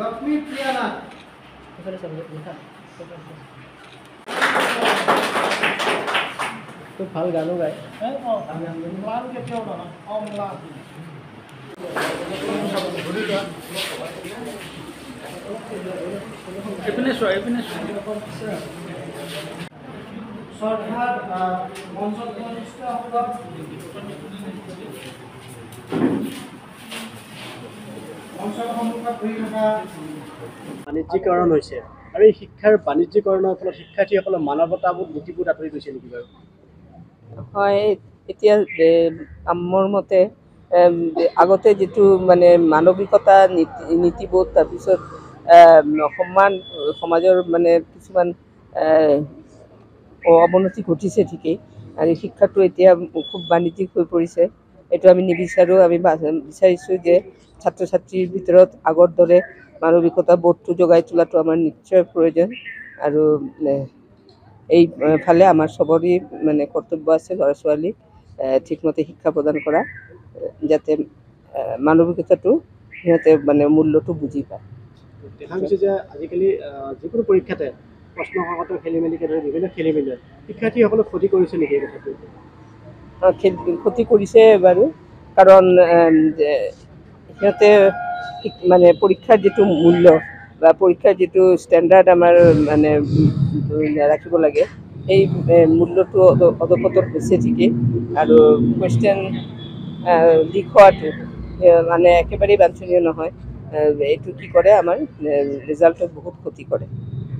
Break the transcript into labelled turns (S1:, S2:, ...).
S1: লক্ষ্মী প্রিয়া নাথ।
S2: খুব ভাল গানো গায়।
S1: ম্লান কেতিয়াও নহয়, অম্লান।
S2: এইপিনে চোৱা, এইপিনে চোৱা।
S1: শ্ৰদ্ধাৰ মঞ্চত কনিষ্ঠসকলক মঞ্চৰ সন্মুখত বহি থকা
S2: বাণিজ্যিকৰণ হৈছে আৰু এই শিক্ষাৰ বাণিজ্যিকৰণৰ ফলত শিক্ষাৰ্থীসকলৰ মানৱতাবোধ নীতিবোধ আঁতৰি গৈছে নেকি বাৰু?
S3: হয়, এতিয়া মোৰ মতে আগতে যিটো মানে মানৱিকতা নীতিবোধ তাৰপিছত সন্মান সমাজৰ মানে কিছুমান অৱনতি ঘটিছে ঠিকেই, আৰু শিক্ষাটো এতিয়া খুব বাণিজ্যিক হৈ পৰিছে। এইটো আমি নিবিচাৰোঁ। আমি বিচাৰিছোঁ যে ছাত্ৰ ছাত্ৰীৰ ভিতৰত আগৰ দৰে মানৱিকতা বোধটো জগাই তোলাটো আমাৰ নিশ্চয় প্ৰয়োজন। আৰু এই ফালে আমাৰ চবৰে মানে কৰ্তব্য আছে, ল'ৰা ছোৱালীক ঠিকমতে শিক্ষা প্ৰদান কৰা, যাতে মানৱিকতাটো সিহঁতে মানে মূল্যটো বুজি পায়।
S2: দেখা গৈছে যে আজিকালি যিকোনো পৰীক্ষাতে প্ৰশ্ন কাকতৰ খেলি মেলিকে ধৰি বিভিন্ন খেলি মেলি হয়। শিক্ষাৰ্থীসকলক ক্ষতি কৰিছে নেকি এই কথাটো?
S3: ক্ষতি কৰিছে বাৰু, কাৰণ সিহঁতে মানে পৰীক্ষাৰ যিটো মূল্য বা পৰীক্ষাৰ যিটো ষ্টেণ্ডাৰ্ড আমাৰ মানে ৰাখিব লাগে, সেই মূল্যটো অধপতন হৈছে ঠিকেই। আৰু কুৱেশ্যন লিক হোৱাটো মানে একেবাৰেই বাঞ্ছনীয় নহয়। এইটো কি কৰে, আমাৰ ৰিজাল্টত বহুত ক্ষতি কৰে।